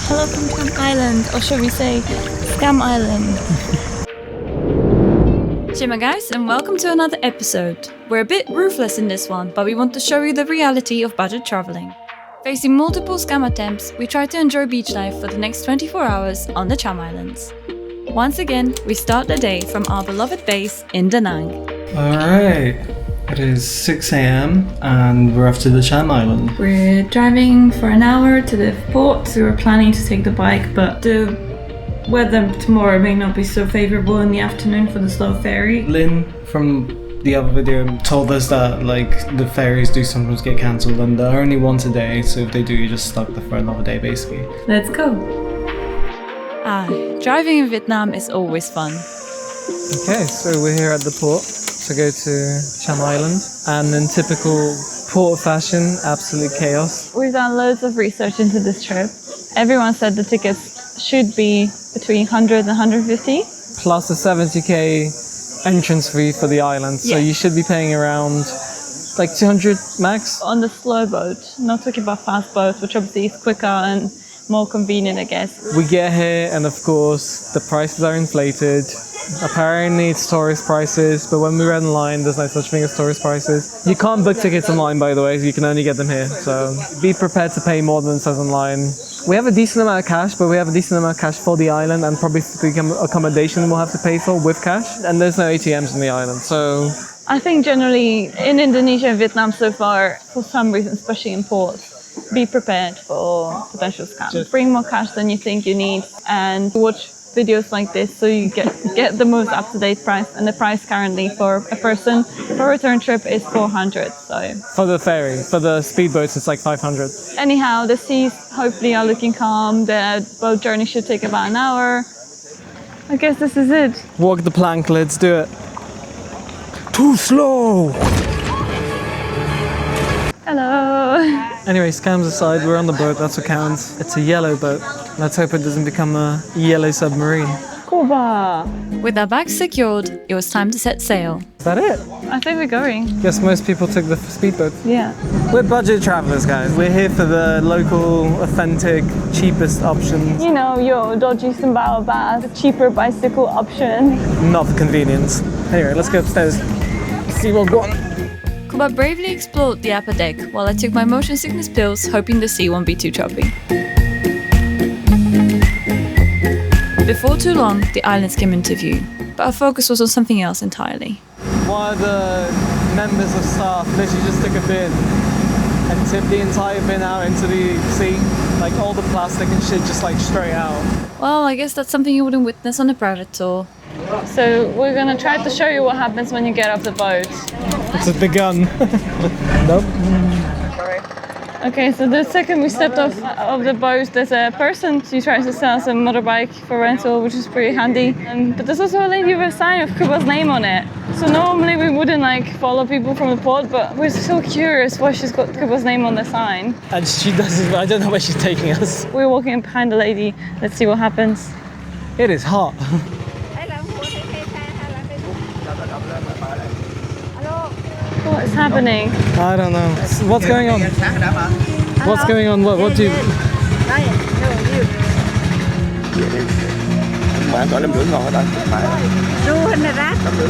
Hello from Cham Island, or should we say Scam Island. Shema guys, and welcome to another episode. We're a bit ruthless in this one, but we want to show you the reality of budget traveling. Facing multiple scam attempts, we try to enjoy beach life for the next 24 hours on the Cham Islands. Once again, we start the day from our beloved base in Da Nang. Alright, it is 6 a.m. and we're off to the Cham Island. We're driving for an hour to the port, so we're planning to take the bike, but the weather tomorrow may not be so favourable in the afternoon for the slow ferry. Lynn from the other video told us that the ferries do sometimes get cancelled and they're only once a day, so if they do, you're just stuck there for another day basically. Let's go! Driving in Vietnam is always fun. Okay, so we're here at the port to go to Cham Island, and in typical port fashion, absolute chaos. We've done loads of research into this trip. Everyone said the tickets should be between 100 and 150. Plus a 70k entrance fee for the island, so you should be paying around like 200 max. On the slow boat, not talking about fast boats, which obviously is quicker and more convenient, I guess. We get here and of course the prices are inflated. Apparently it's tourist prices, but when we read online there's no such thing as tourist prices. You can't book tickets online, by the way, you can only get them here, so be prepared to pay more than it says online. We have a decent amount of cash, but we have a decent amount of cash for the island and probably the accommodation we'll have to pay for with cash, and there's no ATMs on the island, so... I think generally in Indonesia and Vietnam so far, for some reason, especially in ports, be prepared for potential scams. Bring more cash than you think you need and watch videos like this so you get the most up-to-date price, and the price currently for a person for a return trip is 400. So for the ferry, for the speedboats it's like 500. Anyhow, the seas hopefully are looking calm. The boat journey should take about an hour. I guess this is it. Walk the plank, let's do it. Too slow! Hello! Anyway, scams aside, we're on the boat, that's what counts. It's a yellow boat. Let's hope it doesn't become a yellow submarine. Cuba! With our bags secured, it was time to set sail. Is that it? I think we're going. Guess most people took the speedboat. Yeah. We're budget travelers, guys. We're here for the local, authentic, cheapest options. You know, your dodgy Sembao bag, the cheaper bicycle option. Not for convenience. Anyway, let's go upstairs. See what's going on. Kuba bravely explored the upper deck while I took my motion sickness pills, hoping the sea won't be too choppy. Before too long, the islands came into view, but our focus was on something else entirely. One of the members of staff literally just took a bin and tipped the entire bin out into the sea. Like all the plastic and shit just like straight out. Well, I guess that's something you wouldn't witness on a private tour. So we're gonna try to show you what happens when you get off the boat. It's the gun. Nope. Sorry. Okay, so the second we stepped off of the boat, there's a person who tries to sell us a motorbike for rental, which is pretty handy. But there's also a lady with a sign with Kuba's name on it. So normally we wouldn't follow people from the port, but we're so curious why she's got Kuba's name on the sign. And she doesn't, I don't know where she's taking us. We're walking behind the lady. Let's see what happens. It is hot. What is happening? I don't know. What's going on? What's going on? What do you...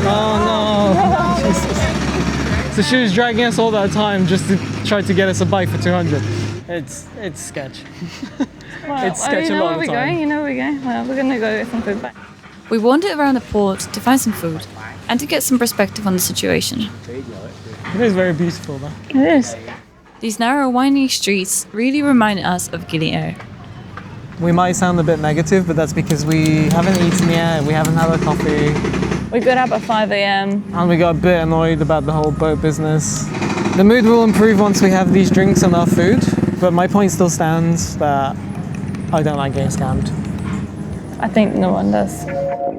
Oh no! Jesus. So she was dragging us all that time just to try to get us a bike for 200. It's sketch. Well, it's sketch you know a lot where of we're the time. going? You know where we're going? Well, we're gonna go get some food back. We wandered around the port to find some food and to get some perspective on the situation. It is very beautiful though. It is. These narrow, winding streets really reminded us of Gili Air. We might sound a bit negative, but that's because we haven't eaten yet, we haven't had a coffee. We got up at 5 a.m. And we got a bit annoyed about the whole boat business. The mood will improve once we have these drinks and our food, but my point still stands that I don't like getting scammed. I think no one does.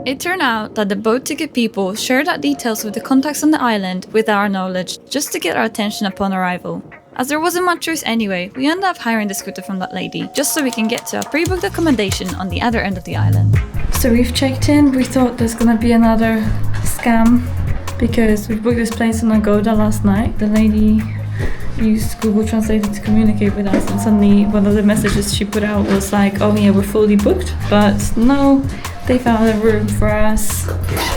It turned out that the boat ticket people shared our details with the contacts on the island with our knowledge, just to get our attention upon arrival. As there wasn't much choice anyway, we ended up hiring the scooter from that lady, just so we can get to our pre-booked accommodation on the other end of the island. So we've checked in. We thought there's gonna be another scam because we booked this place on Agoda last night. The lady used Google Translator to communicate with us, and suddenly one of the messages she put out was like, oh yeah, we're fully booked. But no, they found a room for us.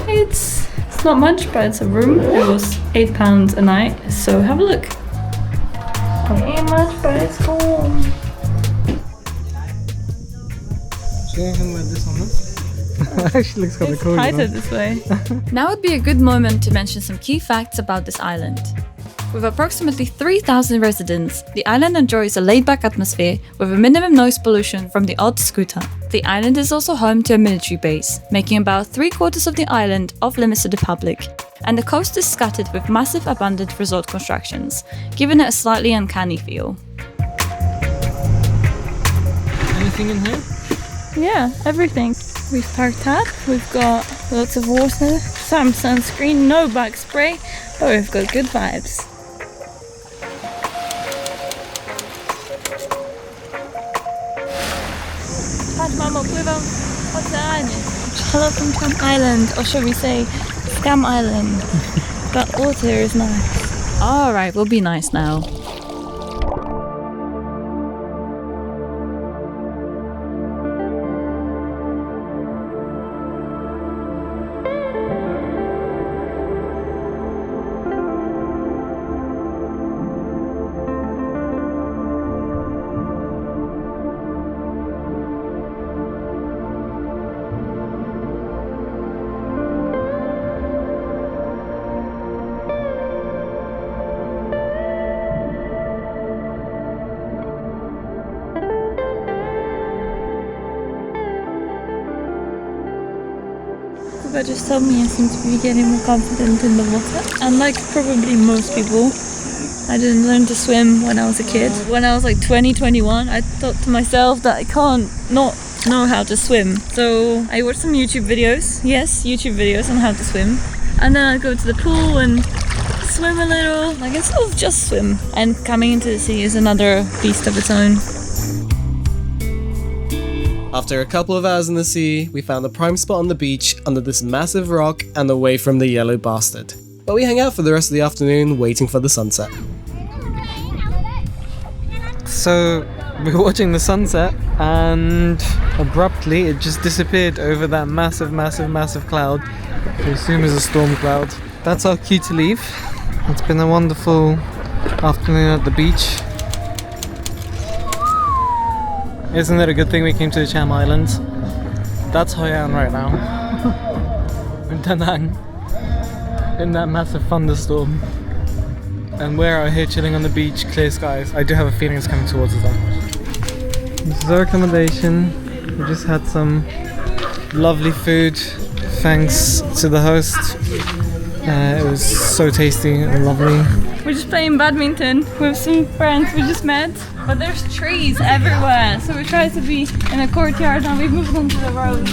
It's not much, but it's a room. It was £8 a night, so have a look. It ain't much, but it's cool. Anything like this on this? Actually looks kind of cool. Tighter this way. Now would be a good moment to mention some key facts about this island. With approximately 3,000 residents, the island enjoys a laid-back atmosphere with a minimum noise pollution from the odd scooter. The island is also home to a military base, making about 3/4 of the island off-limits to the public, and the coast is scattered with massive abandoned resort constructions, giving it a slightly uncanny feel. Anything in here? Yeah, everything. We've parked up, we've got lots of water, some sunscreen, no bug spray, but we've got good vibes. Patrz mamo, pływam w oceanie. Hello from Cham Island, or should we say Scam Island. That water is nice. Alright, we'll be nice now. Kuba just told me I seem to be getting more confident in the water. And like probably most people, I didn't learn to swim when I was a kid. When I was like 20, 21, I thought to myself that I can't not know how to swim. So I watched some YouTube videos, yes, YouTube videos on how to swim. And then I'd go to the pool and swim a little. I guess I'll just swim. And coming into the sea is another beast of its own. After a couple of hours in the sea, we found a prime spot on the beach under this massive rock and away from the yellow bastard. But we hang out for the rest of the afternoon waiting for the sunset. So we were watching the sunset and abruptly it just disappeared over that massive cloud. I assume is a storm cloud. That's our cue to leave. It's been a wonderful afternoon at the beach. Isn't it a good thing we came to the Cham Islands? That's Hoi An right now. In Da Nang. In that massive thunderstorm. And we're out here chilling on the beach, clear skies. I do have a feeling it's coming towards us though. This is our accommodation. We just had some lovely food, thanks to the host. It was so tasty and lovely. We're just playing badminton with some friends we just met. But there's trees everywhere, so we try to be in a courtyard and we've moved onto the road.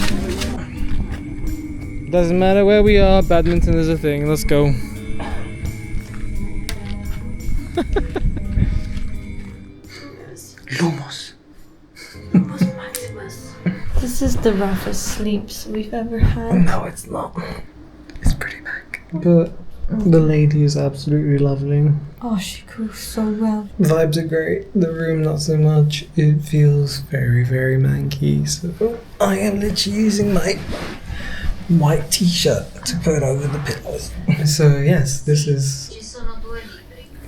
Doesn't matter where we are, badminton is a thing. Let's go. Lumos. This is the roughest sleeps we've ever had. No, it's not. It's pretty back. But the lady is absolutely lovely. Oh, she cooks so well. Vibes are great. The room, not so much. It feels very, very manky. So I am literally using my white t-shirt to put over the pillows. So yes, this is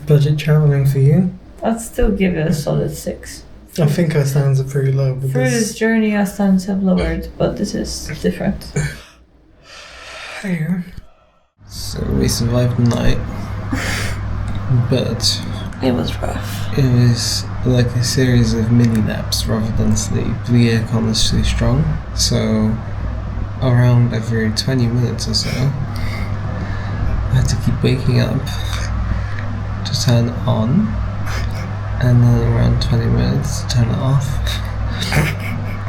budget traveling for you. I'd still give it a solid 6. I think our stands are pretty low. Through this journey, our stands have lowered, but this is different. Hey. So we survived the night, but It was rough. it was like a series of mini naps rather than sleep. The aircon is too strong, so around every 20 minutes or so, I had to keep waking up to turn it on, and then around 20 minutes to turn it off,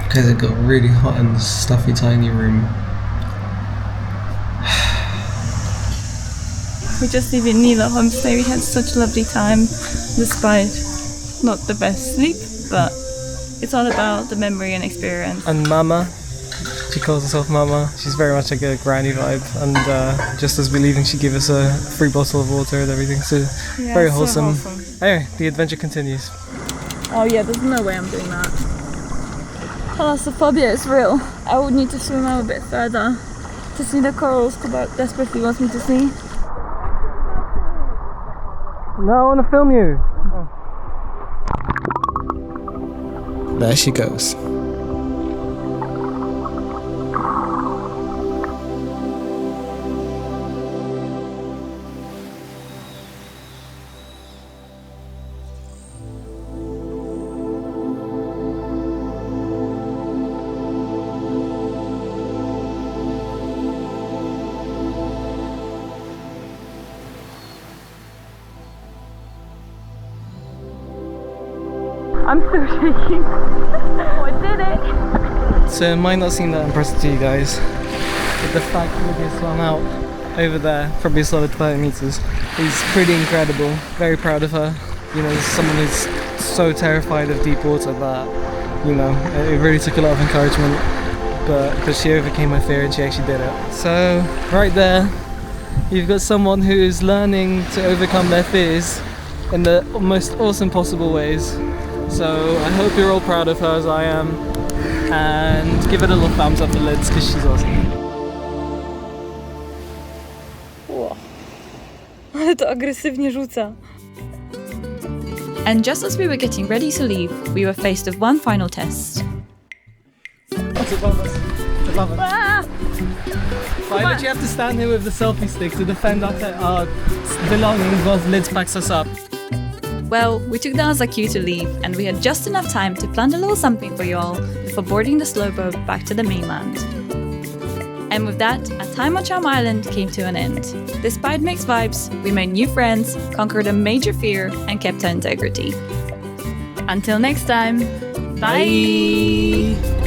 because it got really hot in this stuffy tiny room. We just live in Nila homestay. We had such a lovely time, despite not the best sleep, but it's all about the memory and experience. And Mama, She calls herself Mama. She's very much like a granny vibe, and just as we're leaving, she gave us a free bottle of water and everything. So very wholesome. Anyway, the adventure continues. Oh yeah, there's no way I'm doing that. Thalassophobia is real. I would need to swim out a bit further to see the corals Kuba desperately wants me to see. No, I want to film you. There she goes. I'm so shaking. Oh, I did it! So it might not seem that impressive to you guys, but the fact that we swam out over there, probably a solid 30 meters, is pretty incredible. Very proud of her. You know, someone who's so terrified of deep water that, you know, it really took a lot of encouragement, but she overcame her fear and she actually did it. So right there, you've got someone who's learning to overcome their fears in the most awesome possible ways. So I hope you're all proud of her as I am, and give it a little thumbs up for Lids because she's awesome. Wow. Ale to agresywnie rzuca. And just as we were getting ready to leave, we were faced with one final test. What's above us? It's above us. Ah! Why did you have to stand here with the selfie stick to defend our belongings whilst Lids packs us up? Well, we took that as a cue to leave, and we had just enough time to plan a little something for you all before boarding the slow boat back to the mainland. And with that, our time on Cham Island came to an end. Despite mixed vibes, we made new friends, conquered a major fear, and kept our integrity. Until next time, bye!